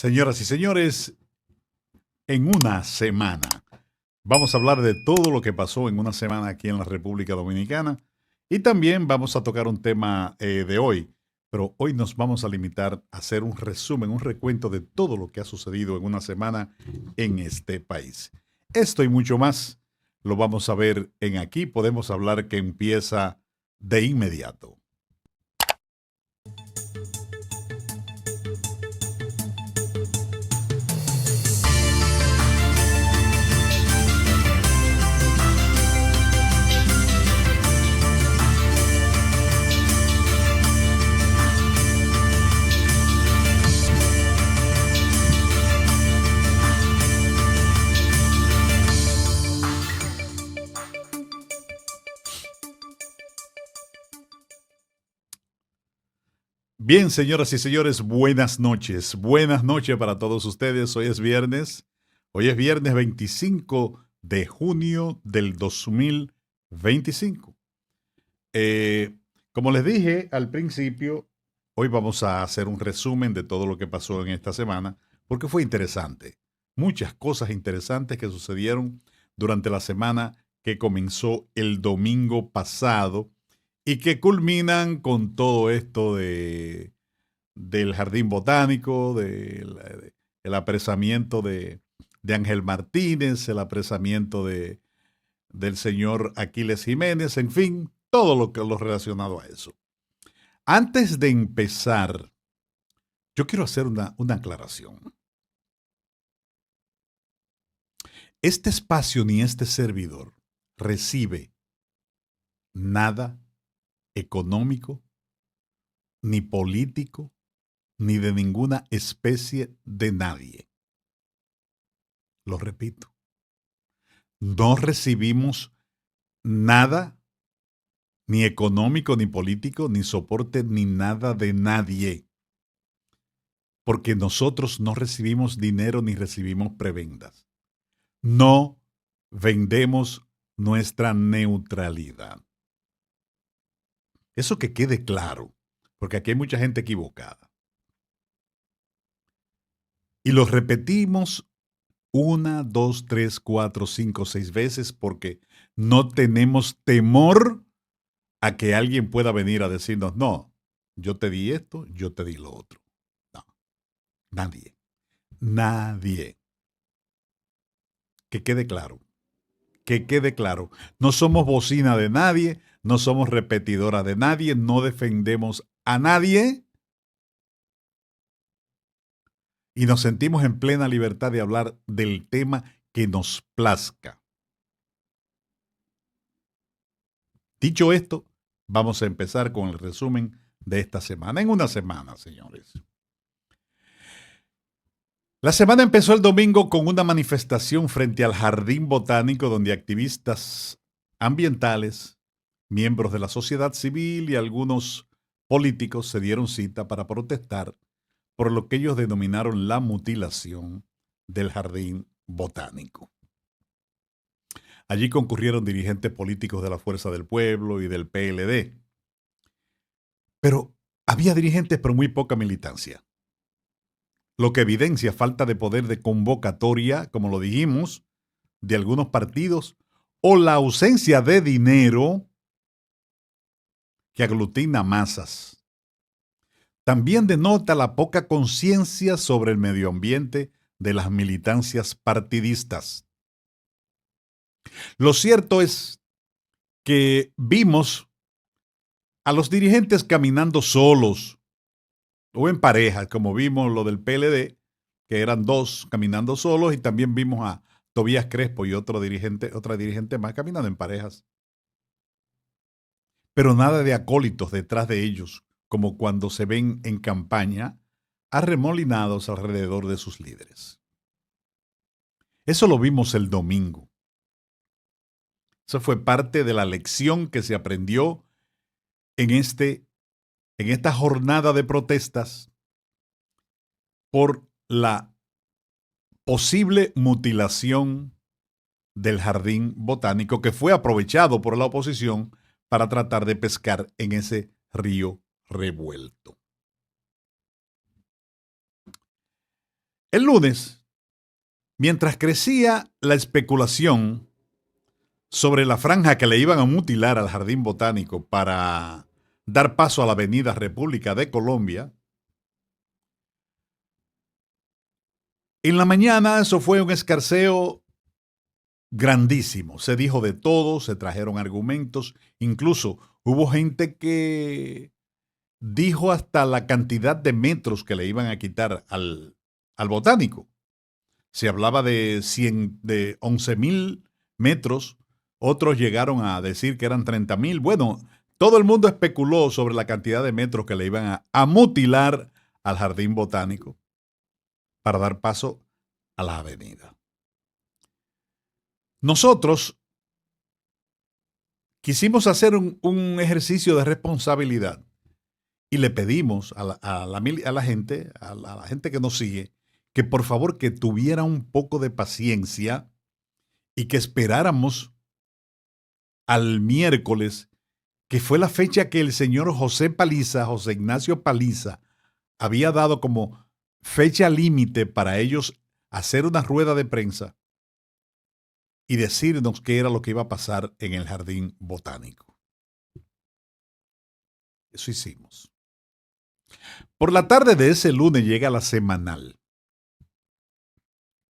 Señoras y señores, en una semana vamos a hablar de todo lo que pasó en una semana aquí en la República Dominicana y también vamos a tocar un tema de hoy, pero hoy nos vamos a limitar a hacer un resumen, un recuento de todo lo que ha sucedido en una semana en este país. Esto y mucho más lo vamos a ver en Aquí Podemos Hablar, que empieza de inmediato. Bien, señoras y señores, buenas noches. Buenas noches para todos ustedes. Hoy es viernes. Hoy es viernes 25 de junio del 2025. Como les dije al principio, hoy vamos a hacer un resumen de todo lo que pasó en esta semana, porque fue interesante. Muchas cosas interesantes que sucedieron durante la semana que comenzó el domingo pasado y que culminan con todo esto del Jardín Botánico, el apresamiento de Ángel Martínez, el apresamiento del señor Aquiles Jiménez, en fin, todo lo relacionado a eso. Antes de empezar, yo quiero hacer una aclaración. Este espacio ni este servidor recibe nada económico, ni político, ni de ninguna especie de nadie. Lo repito, no recibimos nada, ni económico, ni político, ni soporte, ni nada de nadie. Porque nosotros no recibimos dinero ni recibimos prebendas. No vendemos nuestra neutralidad. Eso que quede claro, porque aquí hay mucha gente equivocada. Y lo repetimos 1, 2, 3, 4, 5, 6 veces porque no tenemos temor a que alguien pueda venir a decirnos, no, yo te di esto, yo te di lo otro. No, nadie. Nadie. Que quede claro. Que quede claro. No somos bocina de nadie, no somos repetidora de nadie, no defendemos a nadie. Y nos sentimos en plena libertad de hablar del tema que nos plazca. Dicho esto, vamos a empezar con el resumen de esta semana. En una semana, señores. La semana empezó el domingo con una manifestación frente al Jardín Botánico donde activistas ambientales, miembros de la sociedad civil y algunos políticos se dieron cita para protestar por lo que ellos denominaron la mutilación del Jardín Botánico. Allí concurrieron dirigentes políticos de la Fuerza del Pueblo y del PLD. Pero había dirigentes, pero muy poca militancia. Lo que evidencia falta de poder de convocatoria, como lo dijimos, de algunos partidos, o la ausencia de dinero que aglutina masas. También denota la poca conciencia sobre el medio ambiente de las militancias partidistas. Lo cierto es que vimos a los dirigentes caminando solos o en parejas, como vimos lo del PLD, que eran dos caminando solos, y también vimos a Tobías Crespo y otra dirigente más caminando en parejas. Pero nada de acólitos detrás de ellos, como cuando se ven en campaña arremolinados alrededor de sus líderes. Eso lo vimos el domingo. Eso fue parte de la lección que se aprendió en esta jornada de protestas por la posible mutilación del Jardín Botánico que fue aprovechado por la oposición para tratar de pescar en ese río revuelto. El lunes, mientras crecía la especulación sobre la franja que le iban a mutilar al Jardín Botánico para dar paso a la Avenida República de Colombia, en la mañana eso fue un escarceo grandísimo. Se dijo de todo, se trajeron argumentos, incluso hubo gente que dijo hasta la cantidad de metros que le iban a quitar al botánico. Se hablaba de 11.000 metros, otros llegaron a decir que eran 30.000. Bueno, todo el mundo especuló sobre la cantidad de metros que le iban a mutilar al jardín botánico para dar paso a la avenida. Nosotros quisimos hacer un ejercicio de responsabilidad y le pedimos a la gente que nos sigue, que por favor que tuviera un poco de paciencia y que esperáramos al miércoles, que fue la fecha que el señor José Ignacio Paliza, había dado como fecha límite para ellos hacer una rueda de prensa y decirnos qué era lo que iba a pasar en el jardín botánico. Eso hicimos. Por la tarde de ese lunes llega la semanal,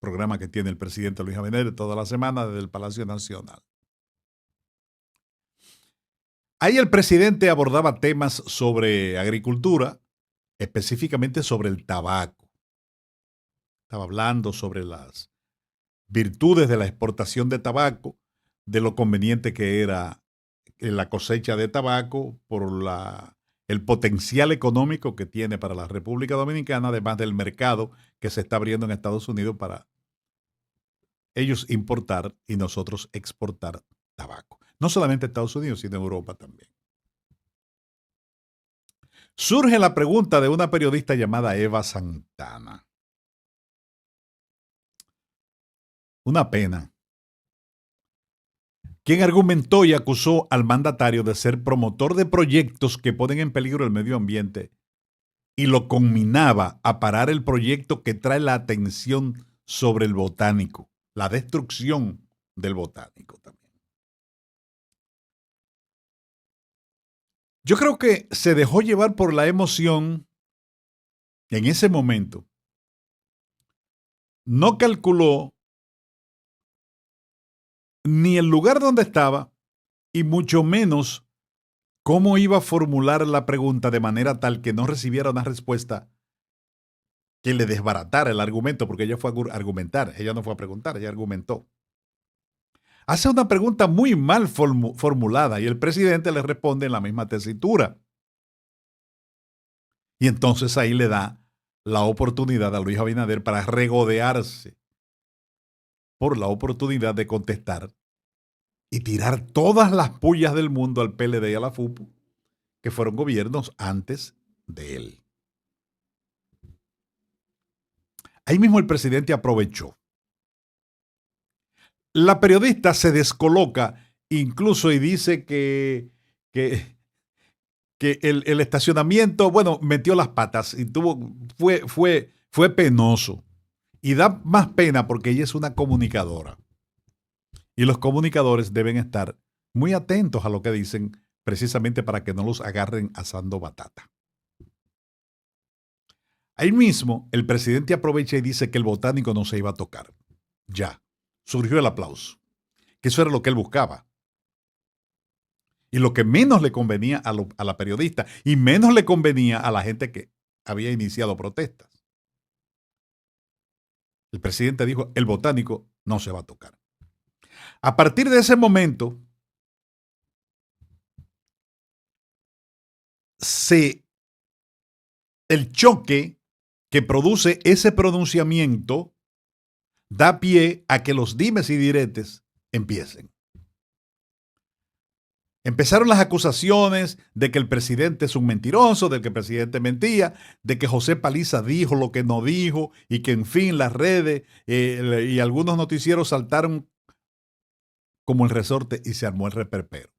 programa que tiene el presidente Luis Abinader toda la semana desde el Palacio Nacional. Ahí el presidente abordaba temas sobre agricultura, específicamente sobre el tabaco. Estaba hablando sobre las virtudes de la exportación de tabaco, de lo conveniente que era la cosecha de tabaco por el potencial económico que tiene para la República Dominicana, además del mercado que se está abriendo en Estados Unidos para ellos importar y nosotros exportar tabaco. No solamente Estados Unidos, sino Europa también. Surge la pregunta de una periodista llamada Eva Santana. Una pena. Quien argumentó y acusó al mandatario de ser promotor de proyectos que ponen en peligro el medio ambiente y lo conminaba a parar el proyecto que trae la atención sobre el botánico, la destrucción del botánico también. Yo creo que se dejó llevar por la emoción en ese momento. No calculó ni el lugar donde estaba y mucho menos cómo iba a formular la pregunta de manera tal que no recibiera una respuesta que le desbaratara el argumento, porque ella fue a argumentar, ella no fue a preguntar, ella argumentó. Hace una pregunta muy mal formulada y el presidente le responde en la misma tesitura. Y entonces ahí le da la oportunidad a Luis Abinader para regodearse por la oportunidad de contestar y tirar todas las pullas del mundo al PLD y a la FUPU, que fueron gobiernos antes de él. Ahí mismo el presidente aprovechó. La periodista se descoloca incluso y dice que el estacionamiento, bueno, metió las patas y fue penoso. Y da más pena porque ella es una comunicadora. Y los comunicadores deben estar muy atentos a lo que dicen precisamente para que no los agarren asando batata. Ahí mismo el presidente aprovecha y dice que el botánico no se iba a tocar. Ya, surgió el aplauso, que eso era lo que él buscaba. Y lo que menos le convenía a la periodista y menos le convenía a la gente que había iniciado protestas. El presidente dijo, el botánico no se va a tocar. A partir de ese momento, el choque que produce ese pronunciamiento da pie a que los dimes y diretes empiecen. Empezaron las acusaciones de que el presidente es un mentiroso, de que el presidente mentía, de que José Paliza dijo lo que no dijo y que en fin las redes y algunos noticieros saltaron como el resorte y se armó el reperpero.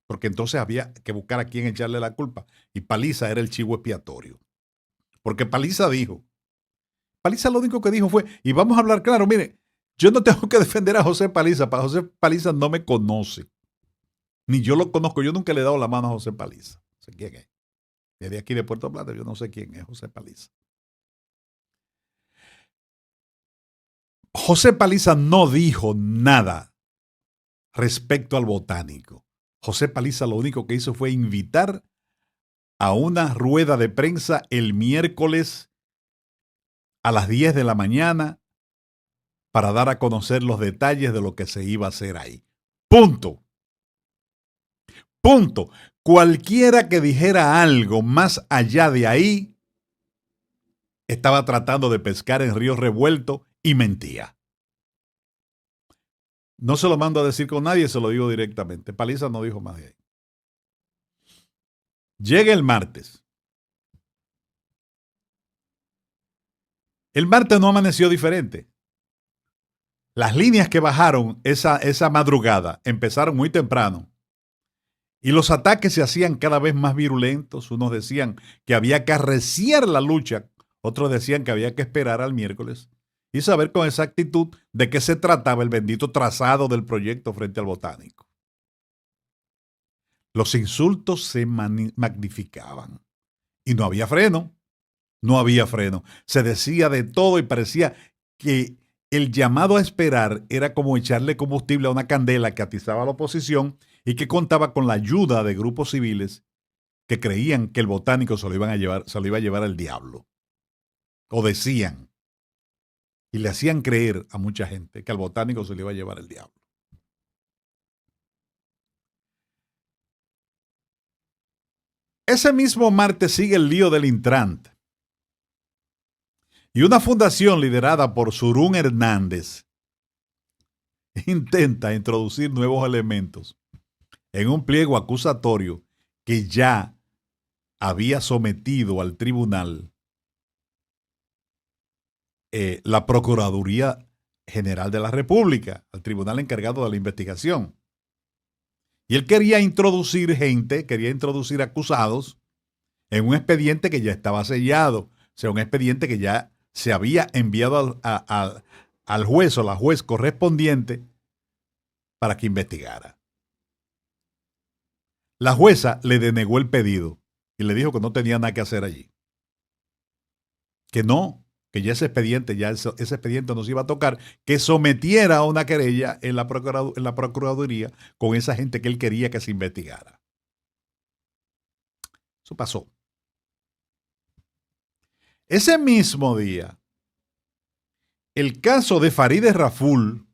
Porque entonces había que buscar a quién echarle la culpa y Paliza era el chivo expiatorio. Porque Paliza dijo Paliza lo único que dijo fue, y vamos a hablar claro, mire, yo no tengo que defender a José Paliza, para José Paliza no me conoce, ni yo lo conozco, yo nunca le he dado la mano a José Paliza. No sé quién es. Desde aquí de Puerto Plata, yo no sé quién es José Paliza. José Paliza no dijo nada respecto al botánico. José Paliza lo único que hizo fue invitar a una rueda de prensa el miércoles a las 10 de la mañana para dar a conocer los detalles de lo que se iba a hacer ahí. Punto. Punto. Cualquiera que dijera algo más allá de ahí estaba tratando de pescar en río revuelto y mentía. No se lo mando a decir con nadie, se lo digo directamente. Paliza no dijo más de ahí. Llega el martes. El martes no amaneció diferente. Las líneas que bajaron esa madrugada empezaron muy temprano y los ataques se hacían cada vez más virulentos. Unos decían que había que arreciar la lucha, otros decían que había que esperar al miércoles y saber con exactitud de qué se trataba el bendito trazado del proyecto frente al botánico. Los insultos se magnificaban y no había freno. No había freno. Se decía de todo y parecía que el llamado a esperar era como echarle combustible a una candela que atizaba a la oposición y que contaba con la ayuda de grupos civiles que creían que el botánico se lo iba a llevar el diablo. O decían, y le hacían creer a mucha gente que al botánico se le iba a llevar el diablo. Ese mismo martes sigue el lío del Intrant. Y una fundación liderada por Surún Hernández intenta introducir nuevos elementos en un pliego acusatorio que ya había sometido al tribunal la Procuraduría General de la República, al tribunal encargado de la investigación. Y él quería introducir gente, quería introducir acusados en un expediente que ya estaba sellado, o sea, un expediente que ya se había enviado al juez o la juez correspondiente para que investigara. La jueza le denegó el pedido y le dijo que no tenía nada que hacer allí. Que no, que ya ese expediente no se iba a tocar, que sometiera a una querella en la Procuraduría con esa gente que él quería que se investigara. Eso pasó. Ese mismo día, el caso de Farideh Raful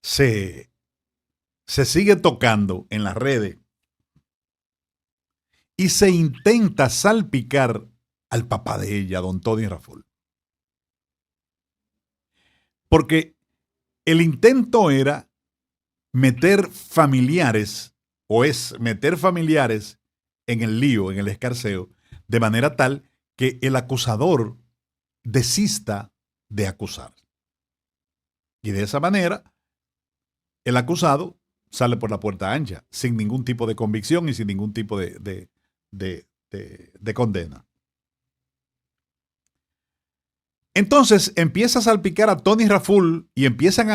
se sigue tocando en las redes y se intenta salpicar al papá de ella, don Tony Raful. Porque el intento era meter familiares, o es meter familiares en el lío, en el escarceo, de manera tal que el acusador desista de acusar. Y de esa manera, el acusado sale por la puerta ancha, sin ningún tipo de convicción y sin ningún tipo de condena. Entonces empieza a salpicar a Tony Raful y comienzan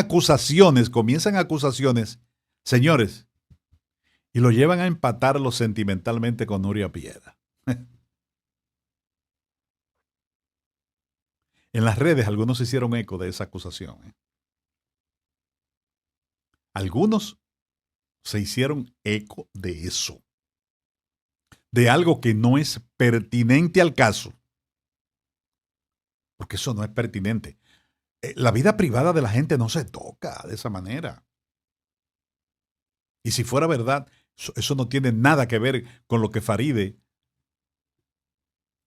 acusaciones, señores, y lo llevan a empatarlo sentimentalmente con Nuria Piedra. En las redes algunos hicieron eco de esa acusación. Algunos se hicieron eco de eso, de algo que no es pertinente al caso, porque eso no es pertinente. La vida privada de la gente no se toca de esa manera. Y si fuera verdad, eso no tiene nada que ver con lo que Farideh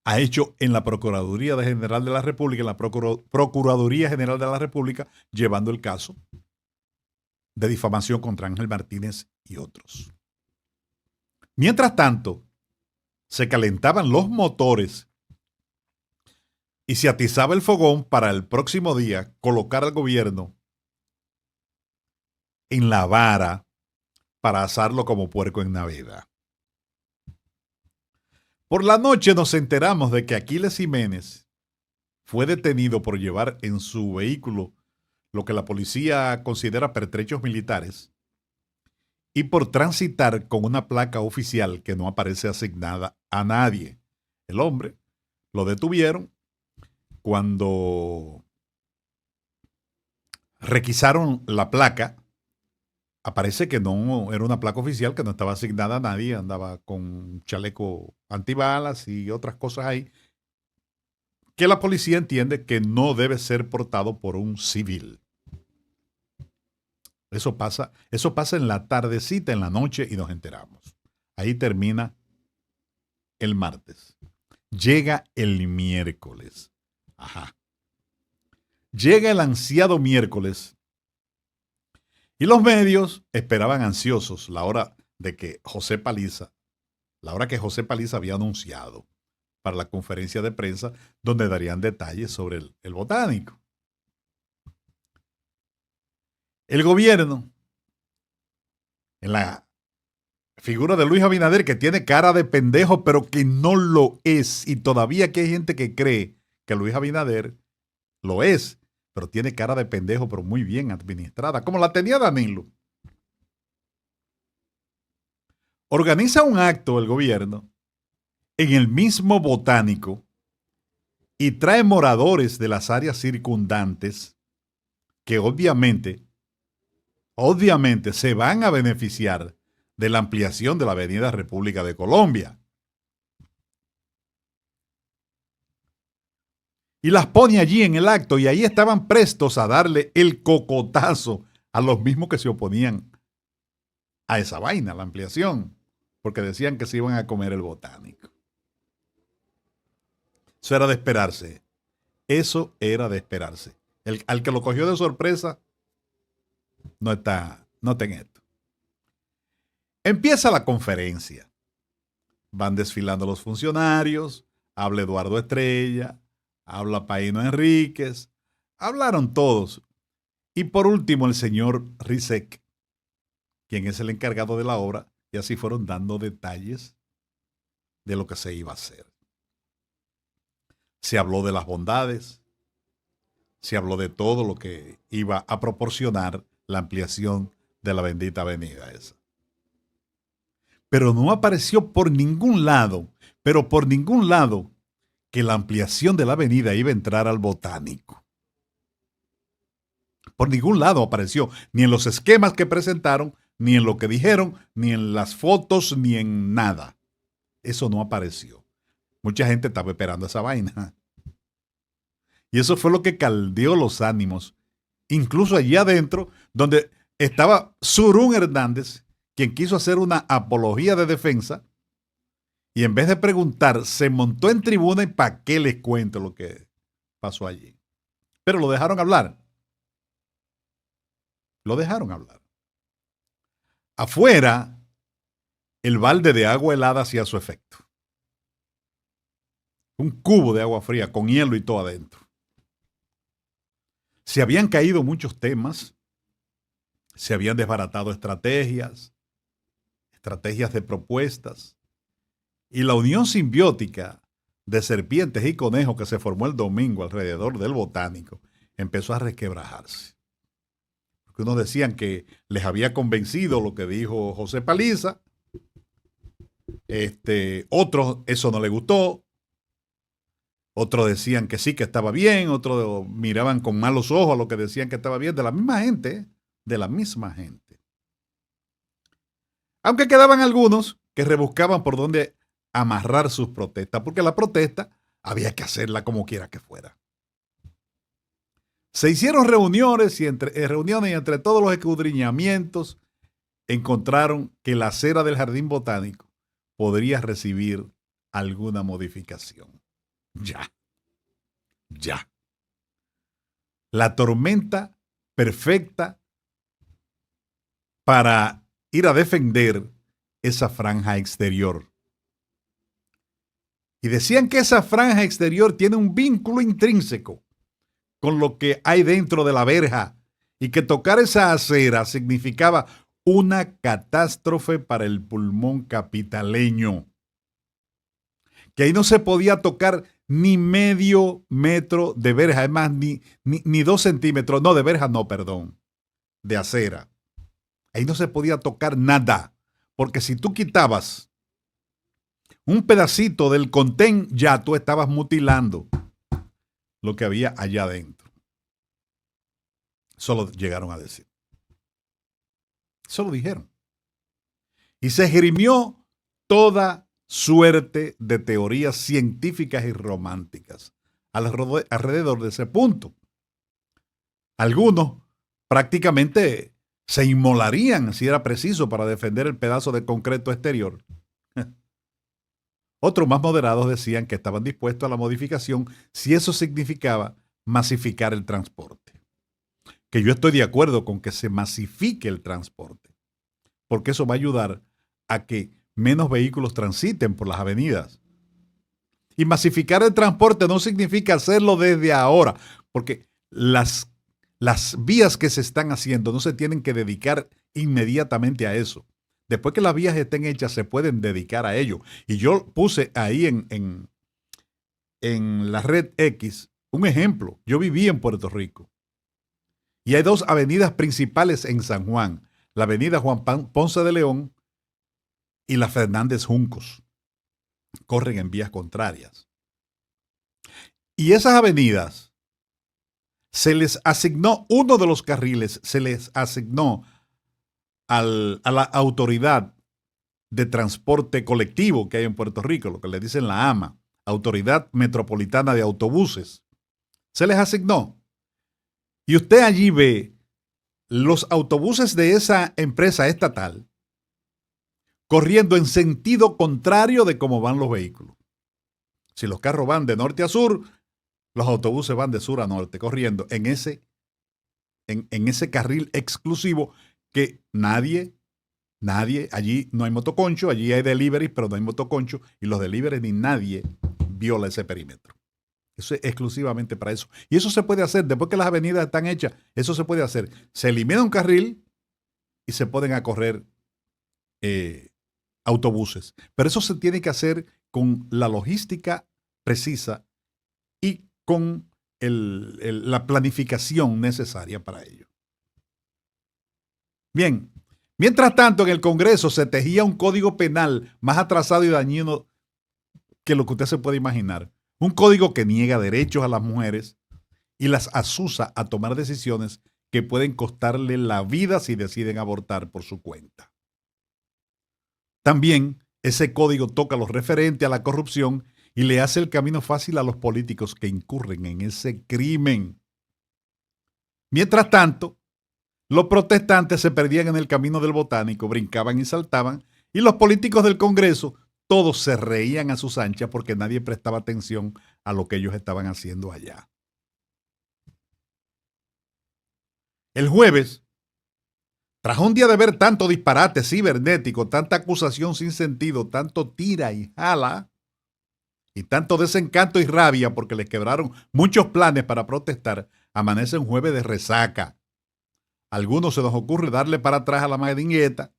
ha hecho en la Procuraduría General de la República, en la Procuraduría General de la República, llevando el caso de difamación contra Ángel Martínez y otros. Mientras tanto, se calentaban los motores y se atizaba el fogón para el próximo día colocar al gobierno en la vara para asarlo como puerco en Navidad. Por la noche nos enteramos de que Aquiles Jiménez fue detenido por llevar en su vehículo lo que la policía considera pertrechos militares y por transitar con una placa oficial que no aparece asignada a nadie. El hombre lo detuvieron cuando requisaron la placa. Aparece que no era una placa oficial, que no estaba asignada a nadie, andaba con un chaleco antibalas y otras cosas ahí, que la policía entiende que no debe ser portado por un civil. Eso pasa en la tardecita, en la noche, y nos enteramos. Ahí termina el martes. Llega el miércoles. Ajá. Llega el ansiado miércoles y los medios esperaban ansiosos la hora que José Paliza había anunciado para la conferencia de prensa donde darían detalles sobre el botánico. El gobierno, en la figura de Luis Abinader, que tiene cara de pendejo, pero que no lo es, y todavía que hay gente que cree que Luis Abinader lo es, pero tiene cara de pendejo, pero muy bien administrada, como la tenía Danilo. Organiza un acto el gobierno en el mismo botánico y trae moradores de las áreas circundantes que obviamente se van a beneficiar de la ampliación de la Avenida República de Colombia. Y las pone allí en el acto, y ahí estaban prestos a darle el cocotazo a los mismos que se oponían a esa vaina, la ampliación, porque decían que se iban a comer el botánico. Eso era de esperarse. Eso era de esperarse. Al que lo cogió de sorpresa, no está en esto. Empieza la conferencia. Van desfilando los funcionarios, habla Eduardo Estrella, habla Paino Enríquez, hablaron todos. Y por último el señor Rizek, quien es el encargado de la obra, y así fueron dando detalles de lo que se iba a hacer. Se habló de las bondades, se habló de todo lo que iba a proporcionar la ampliación de la bendita avenida esa. Pero no apareció por ningún lado, que la ampliación de la avenida iba a entrar al botánico. Por ningún lado apareció, ni en los esquemas que presentaron, ni en lo que dijeron, ni en las fotos, ni en nada. Eso no apareció. Mucha gente estaba esperando esa vaina. Y eso fue lo que caldeó los ánimos. Incluso allí adentro, donde estaba Surún Hernández, quien quiso hacer una apología de defensa, y en vez de preguntar, se montó en tribuna y ¿para qué les cuento lo que pasó allí? Pero lo dejaron hablar. Lo dejaron hablar. Afuera, el balde de agua helada hacía su efecto. Un cubo de agua fría con hielo y todo adentro. Se habían caído muchos temas, se habían desbaratado estrategias de propuestas, y la unión simbiótica de serpientes y conejos que se formó el domingo alrededor del botánico empezó a resquebrajarse. Porque unos decían que les había convencido lo que dijo José Paliza, otros eso no le gustó, otros decían que sí, que estaba bien, otros miraban con malos ojos a lo que decían que estaba bien, de la misma gente. Aunque quedaban algunos que rebuscaban por dónde amarrar sus protestas, porque la protesta había que hacerla como quiera que fuera. Se hicieron reuniones y entre todos los escudriñamientos encontraron que la acera del jardín botánico podría recibir alguna modificación. Ya. La tormenta perfecta para ir a defender esa franja exterior. Y decían que esa franja exterior tiene un vínculo intrínseco con lo que hay dentro de la verja y que tocar esa acera significaba una catástrofe para el pulmón capitaleño. que ahí no se podía tocar ni medio metro de verja, además ni 2 centímetros, no, de verja no, perdón, de acera. Ahí no se podía tocar nada, porque si tú quitabas un pedacito del contén, ya tú estabas mutilando lo que había allá adentro. Eso lo llegaron a decir. Eso lo dijeron. Y se esgrimió toda suerte de teorías científicas y románticas alrededor de ese punto. Algunos prácticamente se inmolarían si era preciso para defender el pedazo de concreto exterior. Otros más moderados decían que estaban dispuestos a la modificación si eso significaba masificar el transporte. Que yo estoy de acuerdo con que se masifique el transporte, porque eso va a ayudar a que menos vehículos transiten por las avenidas. Y masificar el transporte no significa hacerlo desde ahora, porque las vías que se están haciendo no se tienen que dedicar inmediatamente a eso. Después que las vías estén hechas, se pueden dedicar a ello. Y yo puse ahí en la red X un ejemplo. Yo viví en Puerto Rico y hay 2 avenidas principales en San Juan. La avenida Juan Ponce de León y la Fernández Juncos. Corren en vías contrarias. Y esas avenidas se les asignó uno de los carriles, se les asignó a la autoridad de transporte colectivo que hay en Puerto Rico, lo que le dicen la AMA, Autoridad Metropolitana de Autobuses. Se les asignó. Y usted allí ve los autobuses de esa empresa estatal corriendo en sentido contrario de cómo van los vehículos. Si los carros van de norte a sur, los autobuses van de sur a norte, corriendo en ese carril exclusivo que nadie, allí no hay motoconcho, allí hay delivery, pero no hay motoconcho, y los deliveries ni nadie viola ese perímetro. Eso es exclusivamente para eso. Y eso se puede hacer, después que las avenidas están hechas, eso se puede hacer. Se elimina un carril y se pueden a correr autobuses. Pero eso se tiene que hacer con la logística precisa y con la planificación necesaria para ello. Bien, mientras tanto en el Congreso se tejía un código penal más atrasado y dañino que lo que usted se puede imaginar. Un código que niega derechos a las mujeres y las asusa a tomar decisiones que pueden costarle la vida si deciden abortar por su cuenta. También ese código toca lo referente a la corrupción y le hace el camino fácil a los políticos que incurren en ese crimen. Mientras tanto, los protestantes se perdían en el camino del botánico, brincaban y saltaban, y los políticos del Congreso todos se reían a sus anchas porque nadie prestaba atención a lo que ellos estaban haciendo allá. El jueves, tras un día de ver tanto disparate cibernético, tanta acusación sin sentido, tanto tira y jala, y tanto desencanto y rabia porque les quebraron muchos planes para protestar, amanece un jueves de resaca. A algunos se nos ocurre darle para atrás a la manigueta,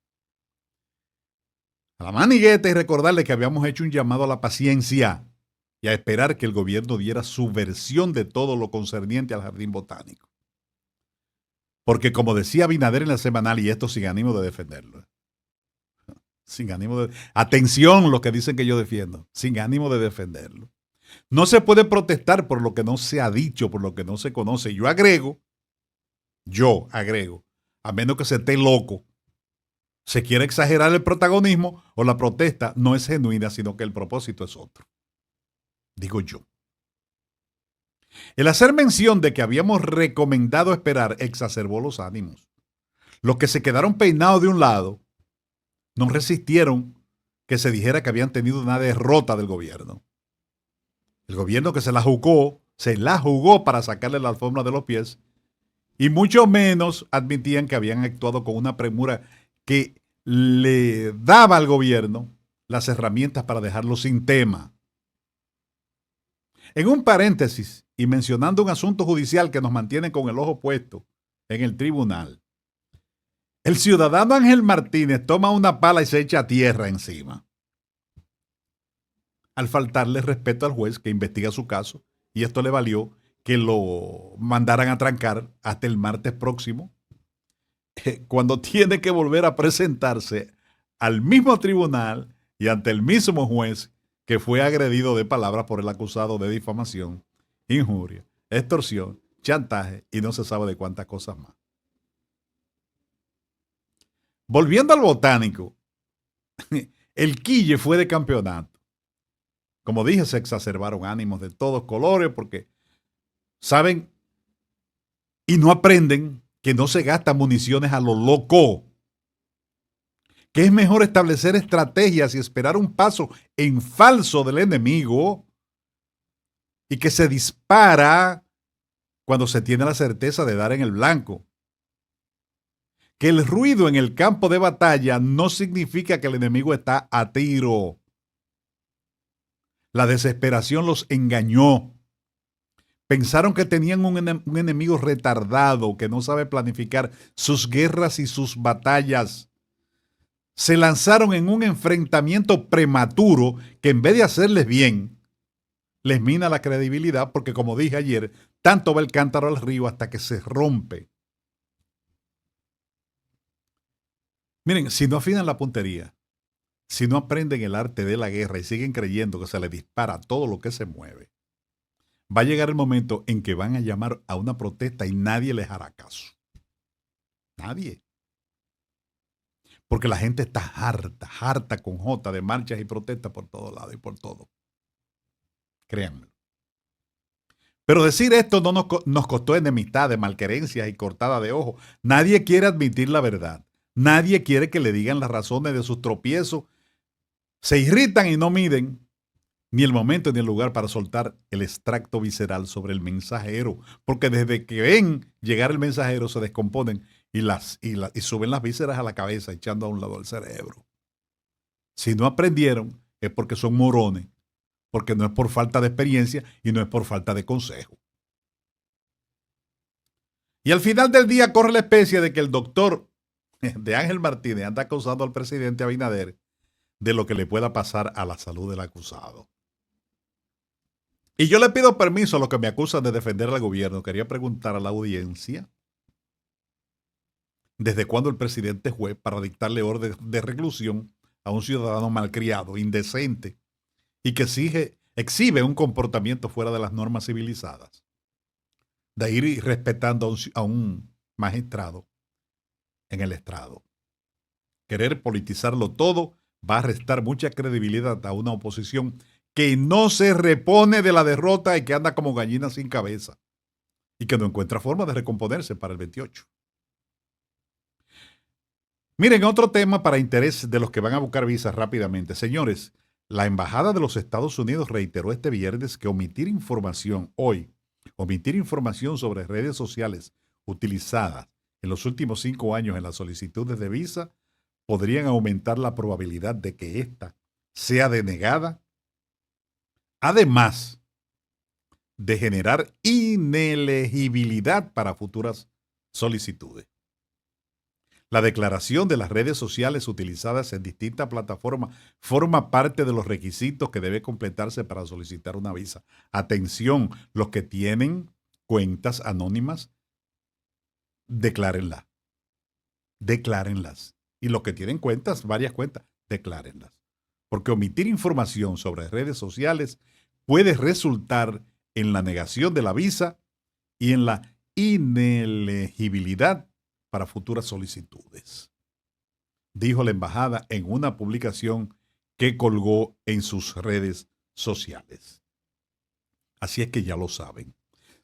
y recordarle que habíamos hecho un llamado a la paciencia y a esperar que el gobierno diera su versión de todo lo concerniente al jardín botánico. Porque como decía Abinader en la semanal, y esto sin ánimo de defenderlo, sin ánimo de... Atención lo que dicen que yo defiendo, sin ánimo de defenderlo. No se puede protestar por lo que no se ha dicho, por lo que no se conoce. Yo agrego, a menos que se esté loco, se quiere exagerar el protagonismo o la protesta no es genuina, sino que el propósito es otro. Digo yo. El hacer mención de que habíamos recomendado esperar exacerbó los ánimos. Los que se quedaron peinados de un lado no resistieron que se dijera que habían tenido una derrota del gobierno. El gobierno que se la jugó para sacarle la alfombra de los pies, y mucho menos admitían que habían actuado con una premura que le daba al gobierno las herramientas para dejarlo sin tema. En un paréntesis, y mencionando un asunto judicial que nos mantiene con el ojo puesto en el tribunal, el ciudadano Ángel Martínez toma una pala y se echa tierra encima. al faltarle respeto al juez que investiga su caso, y esto le valió que lo mandaran a trancar hasta el martes próximo, cuando tiene que volver a presentarse al mismo tribunal y ante el mismo juez que fue agredido de palabras por el acusado de difamación, injuria, extorsión, chantaje y no se sabe de cuántas cosas más. Volviendo al botánico, el Quille fue de campeonato. Como dije, se exacerbaron ánimos de todos colores porque saben y no aprenden que no se gastan municiones a lo loco, que es mejor establecer estrategias y esperar un paso en falso del enemigo y que se dispara cuando se tiene la certeza de dar en el blanco. Que el ruido en el campo de batalla no significa que el enemigo está a tiro. La desesperación los engañó. Pensaron que tenían un enemigo retardado que no sabe planificar sus guerras y sus batallas. Se lanzaron en un enfrentamiento prematuro que en vez de hacerles bien, les mina la credibilidad porque, como dije ayer, tanto va el cántaro al río hasta que se rompe. Miren, si no afinan la puntería, si no aprenden el arte de la guerra y siguen creyendo que se les dispara todo lo que se mueve, va a llegar el momento en que van a llamar a una protesta y nadie les hará caso. Nadie. Porque la gente está harta con J de marchas y protestas por todos lados y por todo. Créanme. Pero decir esto no nos costó enemistades, malquerencias y cortada de ojo. Nadie quiere admitir la verdad. Nadie quiere que le digan las razones de sus tropiezos. Se irritan y no miden ni el momento ni el lugar para soltar el extracto visceral sobre el mensajero. Porque desde que ven llegar el mensajero se descomponen y suben las vísceras a la cabeza echando a un lado el cerebro. Si no aprendieron es porque son morones, porque no es por falta de experiencia y no es por falta de consejo. Y al final del día corre la especie de que el doctor de Ángel Martínez anda acusando al presidente Abinader de lo que le pueda pasar a la salud del acusado. Y yo le pido permiso a los que me acusan de defender al gobierno. Quería preguntar a la audiencia desde cuándo el presidente es juez para dictarle orden de reclusión a un ciudadano malcriado, indecente y que exhibe un comportamiento fuera de las normas civilizadas. De ir respetando a un magistrado en el estrado. Querer politizarlo todo va a restar mucha credibilidad a una oposición que no se repone de la derrota y que anda como gallina sin cabeza y que no encuentra forma de recomponerse para el 28. Miren, otro tema para interés de los que van a buscar visas rápidamente. Señores, la Embajada de los Estados Unidos reiteró este viernes que omitir información sobre redes sociales utilizadas en los últimos 5 años en las solicitudes de visa podrían aumentar la probabilidad de que ésta sea denegada, además de generar inelegibilidad para futuras solicitudes. La declaración de las redes sociales utilizadas en distintas plataformas forma parte de los requisitos que debe completarse para solicitar una visa. Atención, los que tienen cuentas anónimas, declárenlas. Declárenlas. Y los que tienen cuentas, varias cuentas, declárenlas. Porque omitir información sobre redes sociales puede resultar en la negación de la visa y en la inelegibilidad para futuras solicitudes, dijo la embajada en una publicación que colgó en sus redes sociales. Así es que ya lo saben.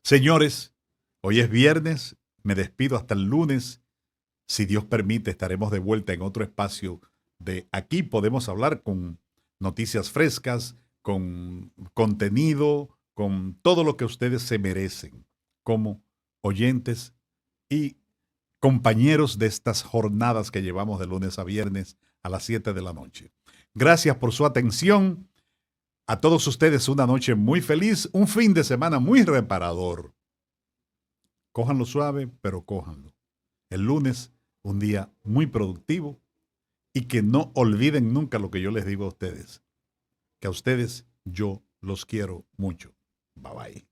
Señores, hoy es viernes, me despido hasta el lunes. Si Dios permite, estaremos de vuelta en otro espacio de Aquí Podemos Hablar, con noticias frescas, con contenido, con todo lo que ustedes se merecen como oyentes y compañeros de estas jornadas que llevamos de lunes a viernes a las 7 de la noche. Gracias por su atención. A todos ustedes una noche muy feliz, un fin de semana muy reparador. Cójanlo suave, pero cójanlo. El lunes, un día muy productivo y que no olviden nunca lo que yo les digo a ustedes, que a ustedes Yo los quiero mucho. Bye bye.